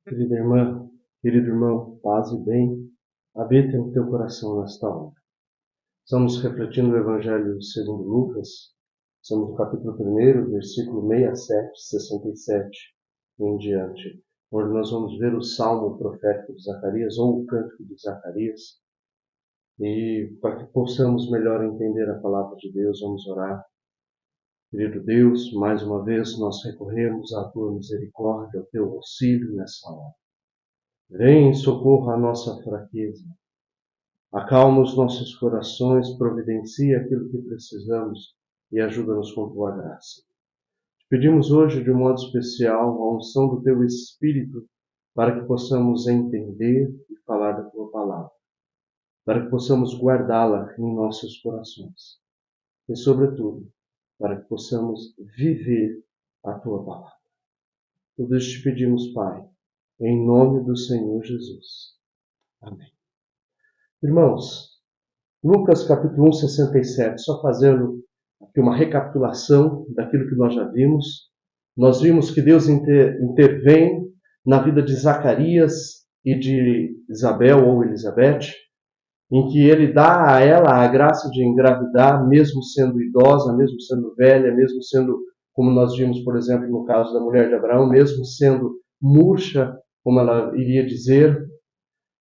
Querida irmã, querido irmão, paz e bem, habita no teu coração nesta hora. Estamos refletindo o Evangelho segundo Lucas, estamos no capítulo 1, versículo 67, 67 e em diante, onde nós vamos ver o salmo profético de Zacarias, ou o cântico de Zacarias, e para que possamos melhor entender a palavra de Deus, vamos orar. Querido Deus, mais uma vez nós recorremos à tua misericórdia, ao teu auxílio nessa hora. Vem em socorro à nossa fraqueza. Acalma os nossos corações, providencia aquilo que precisamos e ajuda-nos com tua graça. Te pedimos hoje, de um modo especial, a unção do teu Espírito para que possamos entender e falar da tua palavra, para que possamos guardá-la em nossos corações e, sobretudo, para que possamos viver a tua palavra. Tudo isso te pedimos, Pai, em nome do Senhor Jesus. Amém. Irmãos, Lucas capítulo 1, 67, só fazendo aqui uma recapitulação daquilo que nós já vimos. Nós vimos que Deus intervém na vida de Zacarias e de Isabel ou Elizabeth, em que ele dá a ela a graça de engravidar, mesmo sendo idosa, mesmo sendo velha, mesmo sendo, como nós vimos, por exemplo, no caso da mulher de Abraão, mesmo sendo murcha, como ela iria dizer.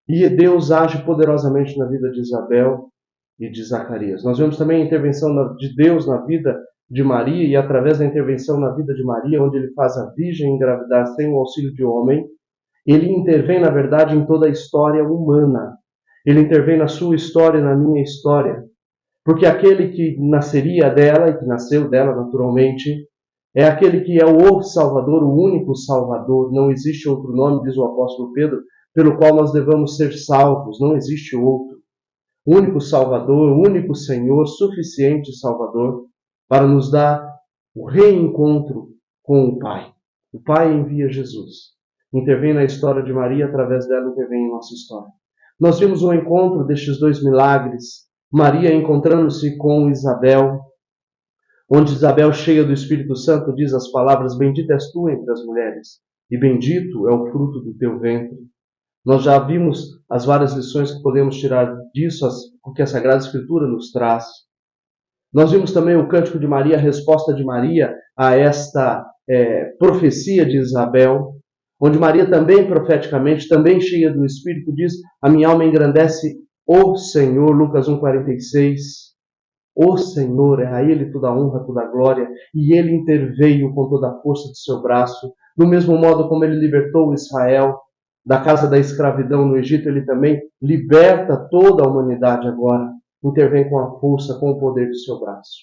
E Deus age poderosamente na vida de Isabel e de Zacarias. Nós vemos também a intervenção de Deus na vida de Maria, e através da intervenção na vida de Maria, onde ele faz a virgem engravidar sem o auxílio de homem, ele intervém, na verdade, em toda a história humana. Ele intervém na sua história e na minha história. Porque aquele que nasceria dela, e que nasceu dela naturalmente, é aquele que é o Salvador, o único Salvador. Não existe outro nome, diz o apóstolo Pedro, pelo qual nós devamos ser salvos. Não existe outro. Único Salvador, único Senhor, suficiente Salvador, para nos dar o reencontro com o Pai. O Pai envia Jesus. Intervém na história de Maria, através dela intervém em nossa história. Nós vimos o encontro destes dois milagres. Maria encontrando-se com Isabel, onde Isabel, cheia do Espírito Santo, diz as palavras: bendita és tu entre as mulheres, e bendito é o fruto do teu ventre. Nós já vimos as várias lições que podemos tirar disso, o que a Sagrada Escritura nos traz. Nós vimos também o Cântico de Maria, a resposta de Maria a esta profecia de Isabel, onde Maria também profeticamente, também cheia do Espírito, diz: a minha alma engrandece o Senhor, Lucas 1,46. O Senhor, é a Ele toda a honra, toda a glória, e Ele interveio com toda a força de seu braço, do mesmo modo como Ele libertou Israel da casa da escravidão no Egito, Ele também liberta toda a humanidade agora, intervém com a força, com o poder do seu braço.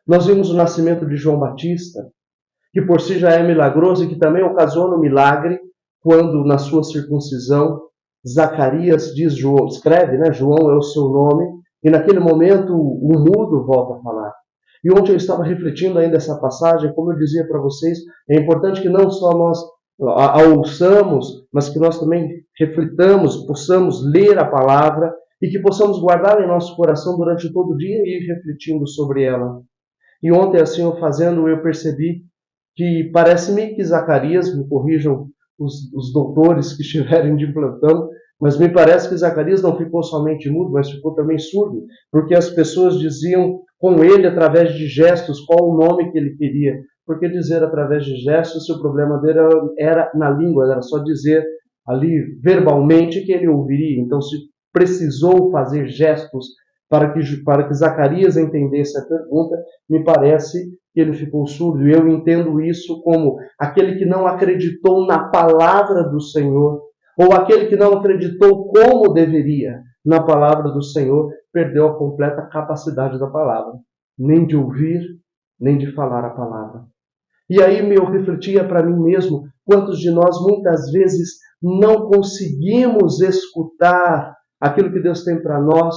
Nós vimos o nascimento de João Batista, que por si já é milagroso e que também ocasiona um milagre quando, na sua circuncisão, Zacarias diz, João, escreve, né? João é o seu nome, e naquele momento o mudo volta a falar. E ontem eu estava refletindo ainda essa passagem, como eu dizia para vocês, é importante que não só nós a ouçamos, mas que nós também reflitamos, possamos ler a palavra e que possamos guardá-la em nosso coração durante todo o dia e ir refletindo sobre ela. E ontem, assim, eu fazendo, eu percebi que parece-me que Zacarias, me corrijam os doutores que estiverem de plantão, mas me parece que Zacarias não ficou somente mudo, mas ficou também surdo, porque as pessoas diziam com ele, através de gestos, qual o nome que ele queria. Porque dizer através de gestos, se o problema dele era na língua, era só dizer ali verbalmente que ele ouviria. Então, se precisou fazer gestos para que Zacarias entendesse a pergunta, me parece que ele ficou surdo. E eu entendo isso como aquele que não acreditou na palavra do Senhor, ou aquele que não acreditou como deveria na palavra do Senhor, perdeu a completa capacidade da palavra, nem de ouvir, nem de falar a palavra. E aí eu refletia para mim mesmo, quantos de nós muitas vezes não conseguimos escutar aquilo que Deus tem para nós,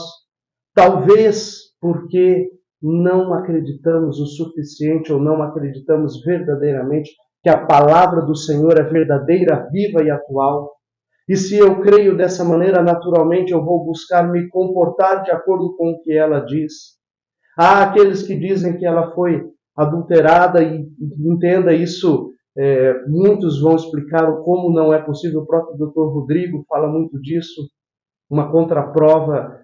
talvez porque não acreditamos o suficiente ou não acreditamos verdadeiramente que a palavra do Senhor é verdadeira, viva e atual. E se eu creio dessa maneira, naturalmente eu vou buscar me comportar de acordo com o que ela diz. Há aqueles que dizem que ela foi adulterada e entenda isso Muitos vão explicar como não é possível. O próprio Dr. Rodrigo fala muito disso. Uma contraprova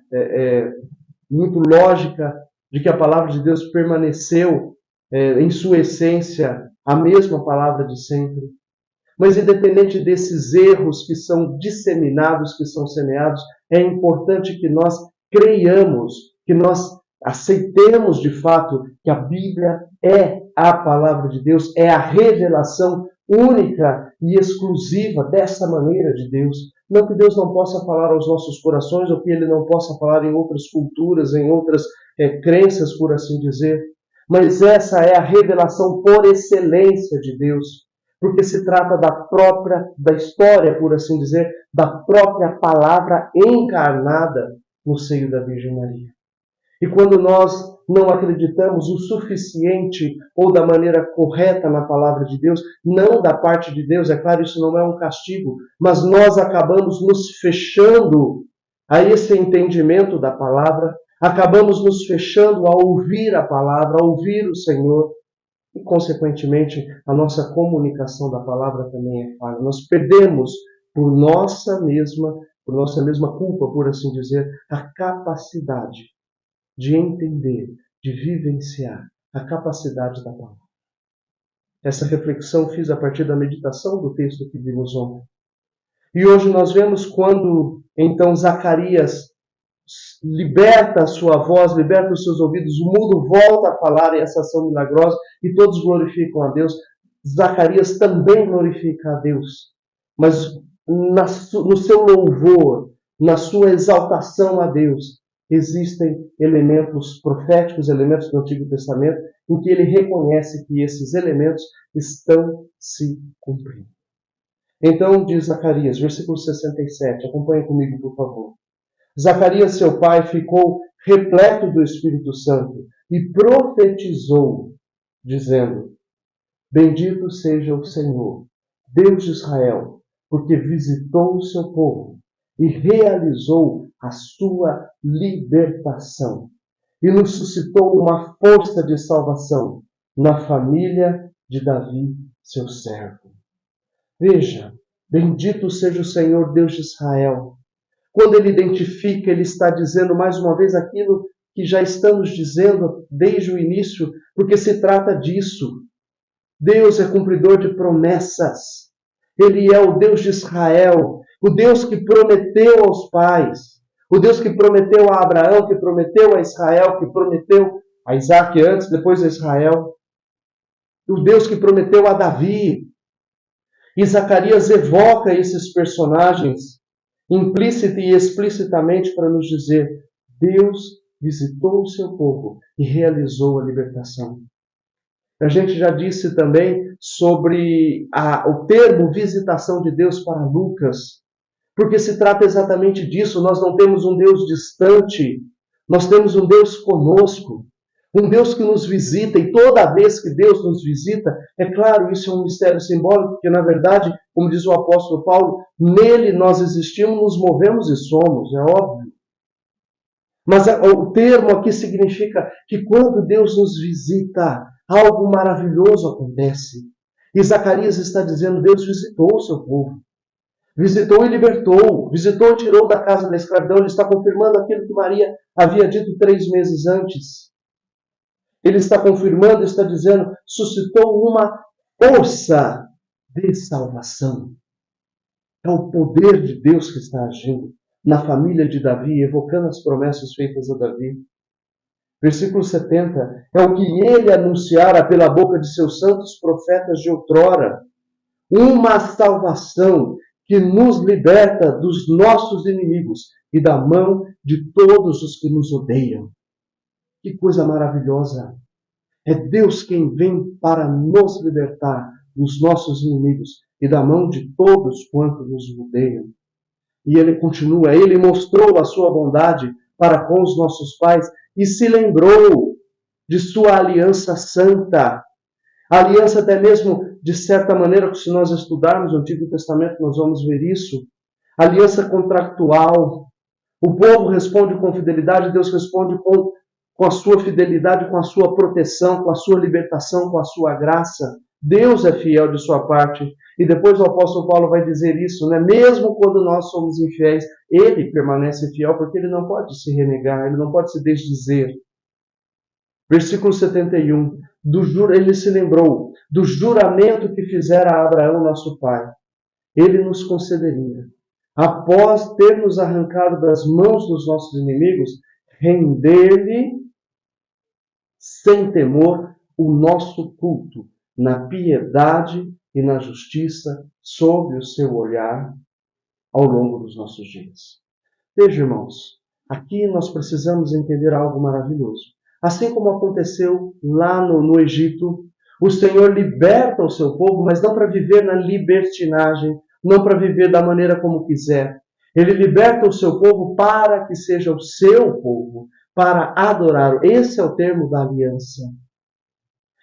muito lógica de que a palavra de Deus permaneceu em sua essência a mesma palavra de sempre. Mas independente desses erros que são disseminados, que são semeados, é importante que nós creiamos, que nós aceitemos de fato que a Bíblia é a palavra de Deus, é a revelação única e exclusiva dessa maneira de Deus. Não que Deus não possa falar aos nossos corações, ou que Ele não possa falar em outras culturas, em outras crenças, por assim dizer. Mas essa é a revelação por excelência de Deus. Porque se trata da história, por assim dizer, da própria palavra encarnada no seio da Virgem Maria. E quando nós não acreditamos o suficiente ou da maneira correta na palavra de Deus, não da parte de Deus, é claro, isso não é um castigo, mas nós acabamos nos fechando a esse entendimento da palavra, acabamos nos fechando a ouvir a palavra, a ouvir o Senhor, e, consequentemente, a nossa comunicação da palavra também é falha. Nós perdemos, por nossa mesma culpa, por assim dizer, a capacidade de entender, de vivenciar a capacidade da palavra. Essa reflexão fiz a partir da meditação do texto que vimos ontem. E hoje nós vemos quando, então, Zacarias liberta a sua voz, liberta os seus ouvidos, o mudo volta a falar em essa ação milagrosa e todos glorificam a Deus. Zacarias também glorifica a Deus, mas no seu louvor, na sua exaltação a Deus, existem elementos proféticos, elementos do Antigo Testamento, em que ele reconhece que esses elementos estão se cumprindo. Então, diz Zacarias, versículo 67, acompanhe comigo, por favor. Zacarias, seu pai, ficou repleto do Espírito Santo e profetizou, dizendo: Bendito seja o Senhor, Deus de Israel, porque visitou o seu povo e realizou a sua libertação e nos suscitou uma força de salvação na família de Davi, seu servo. Veja, bendito seja o Senhor, Deus de Israel. Quando ele identifica, ele está dizendo mais uma vez aquilo que já estamos dizendo desde o início, porque se trata disso. Deus é cumpridor de promessas. Ele é o Deus de Israel, o Deus que prometeu aos pais, o Deus que prometeu a Abraão, que prometeu a Israel, que prometeu a Isaac antes, depois a Israel, o Deus que prometeu a Davi. E Zacarias evoca esses personagens implícita e explicitamente para nos dizer: Deus visitou o seu povo e realizou a libertação. A gente já disse também sobre o termo visitação de Deus para Lucas, porque se trata exatamente disso. Nós não temos um Deus distante, nós temos um Deus conosco, um Deus que nos visita, e toda vez que Deus nos visita, é claro, isso é um mistério simbólico, porque na verdade, como diz o apóstolo Paulo, nele nós existimos, nos movemos e somos, é óbvio. Mas o termo aqui significa que quando Deus nos visita, algo maravilhoso acontece. E Zacarias está dizendo: Deus visitou o seu povo. Visitou e libertou. Visitou e tirou da casa da escravidão. Ele está confirmando aquilo que Maria havia dito 3 meses antes. Ele está confirmando, está dizendo: suscitou uma força de salvação. É o poder de Deus que está agindo na família de Davi, evocando as promessas feitas a Davi. Versículo 70, é o que ele anunciara pela boca de seus santos profetas de outrora, uma salvação que nos liberta dos nossos inimigos e da mão de todos os que nos odeiam. Que coisa maravilhosa! É Deus quem vem para nos libertar dos nossos inimigos e da mão de todos quantos nos odeiam. E ele continua: ele mostrou a sua bondade para com os nossos pais e se lembrou de sua aliança santa. A aliança até mesmo, de certa maneira, se nós estudarmos o Antigo Testamento, nós vamos ver isso. Aliança contractual. O povo responde com fidelidade, Deus responde com a sua fidelidade, com a sua proteção, com a sua libertação, com a sua graça. Deus é fiel de sua parte. E depois o apóstolo Paulo vai dizer isso, né? Mesmo quando nós somos infiéis, ele permanece fiel porque ele não pode se renegar, ele não pode se desdizer. Versículo 71. Ele se lembrou do juramento que fizera a Abraão, nosso pai. Ele nos concederia, após ter nos arrancado das mãos dos nossos inimigos, render-lhe sem temor o nosso culto, na piedade e na justiça, sob o seu olhar ao longo dos nossos dias. Veja, irmãos, aqui nós precisamos entender algo maravilhoso. Assim como aconteceu lá no Egito, o Senhor liberta o seu povo, mas não para viver na libertinagem, não para viver da maneira como quiser. Ele liberta o seu povo para que seja o seu povo, para adorá-lo. Esse é o termo da aliança.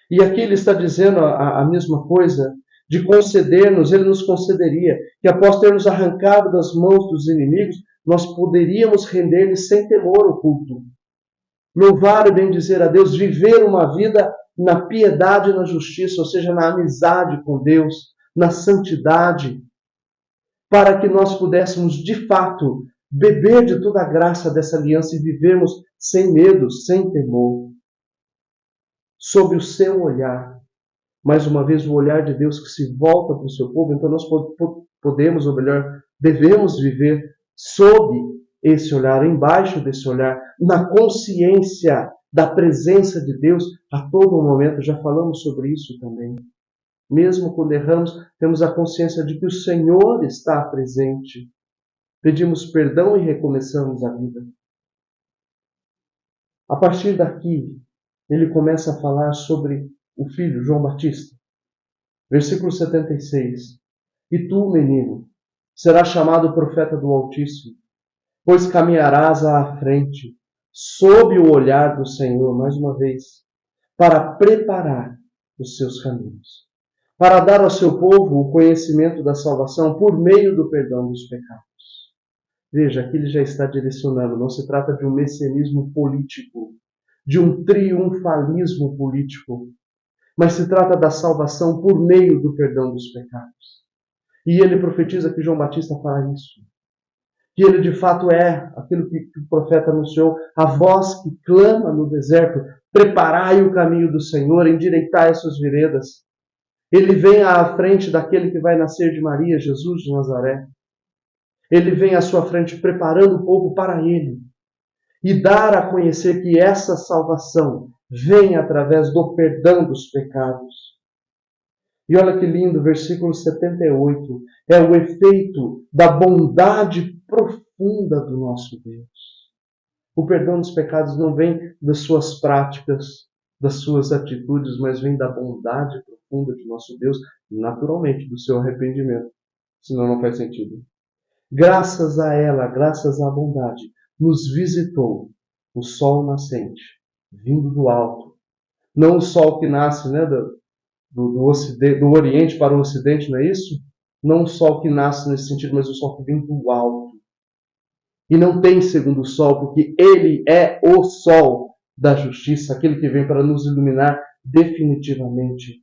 E aqui ele está dizendo a mesma coisa, de conceder-nos, ele nos concederia, que após termos arrancado das mãos dos inimigos, nós poderíamos render-lhe sem temor o culto. Louvar e bendizer a Deus, viver uma vida na piedade e na justiça, ou seja, na amizade com Deus, na santidade, para que nós pudéssemos, de fato, beber de toda a graça dessa aliança e vivermos sem medo, sem temor, sob o seu olhar. Mais uma vez, o olhar de Deus que se volta para o seu povo, então nós podemos, ou melhor, devemos viver sob esse olhar, embaixo desse olhar, na consciência da presença de Deus a todo momento. Já falamos sobre isso também. Mesmo quando erramos, temos a consciência de que o Senhor está presente. Pedimos perdão e recomeçamos a vida. A partir daqui, ele começa a falar sobre o filho, João Batista. Versículo 76. E tu, menino, serás chamado profeta do Altíssimo, pois caminharás à frente, sob o olhar do Senhor, mais uma vez, para preparar os seus caminhos, para dar ao seu povo o conhecimento da salvação por meio do perdão dos pecados. Veja, aqui ele já está direcionando, não se trata de um messianismo político, de um triunfalismo político, mas se trata da salvação por meio do perdão dos pecados. E ele profetiza que João Batista fará isso. Que ele de fato é aquilo que o profeta anunciou, a voz que clama no deserto, preparai o caminho do Senhor, endireitai as suas veredas. Ele vem à frente daquele que vai nascer de Maria, Jesus de Nazaré. Ele vem à sua frente preparando o povo para ele. E dar a conhecer que essa salvação vem através do perdão dos pecados. E olha que lindo, versículo 78. É o efeito da bondade profunda do nosso Deus. O perdão dos pecados não vem das suas práticas, das suas atitudes, mas vem da bondade profunda de nosso Deus, naturalmente, do seu arrependimento. Senão não faz sentido. Graças a ela, graças à bondade, nos visitou o sol nascente, vindo do alto. Não o sol que nasce, né, do Oriente para o Ocidente, não é isso? Não o sol que nasce nesse sentido, mas o sol que vem do alto. E não tem segundo sol, porque ele é o sol da justiça, aquele que vem para nos iluminar definitivamente.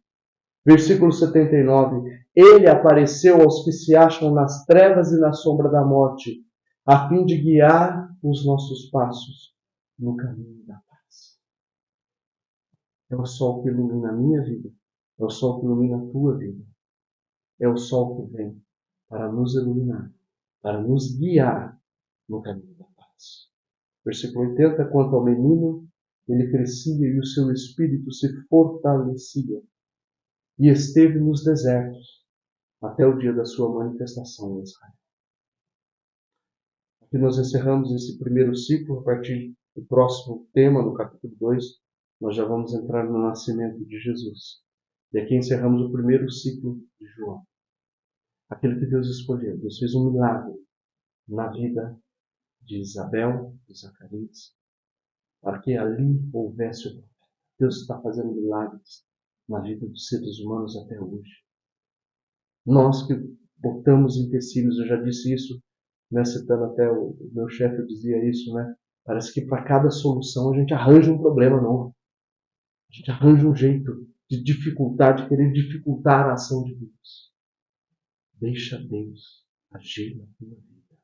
Versículo 79. Ele apareceu aos que se acham nas trevas e na sombra da morte, a fim de guiar os nossos passos no caminho da paz. É o sol que ilumina a minha vida. É o sol que ilumina a tua vida. É o sol que vem para nos iluminar, para nos guiar no caminho da paz. Versículo 80. Quanto ao menino, ele crescia e o seu espírito se fortalecia e esteve nos desertos até o dia da sua manifestação em Israel. Aqui nós encerramos esse primeiro ciclo. A partir do próximo tema, no capítulo 2, nós já vamos entrar no nascimento de Jesus. E aqui encerramos o primeiro ciclo de João. Aquele que Deus escolheu. Deus fez um milagre na vida de Isabel, de Zacarias, para que ali houvesse o profeta. Deus está fazendo milagres na vida dos seres humanos até hoje. Nós que botamos empecilhos, eu já disse isso, né, citando até o meu chefe dizia isso, né? Parece que para cada solução a gente arranja um problema novo. A gente arranja um jeito. de dificultar, de querer dificultar a ação de Deus. Deixa Deus agir na tua vida.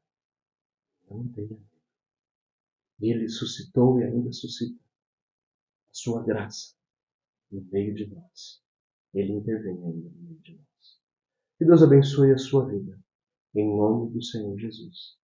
Não tenha medo. Ele suscitou e ainda suscita a sua graça no meio de nós. Ele intervém ainda no meio de nós. Que Deus abençoe a sua vida. Em nome do Senhor Jesus.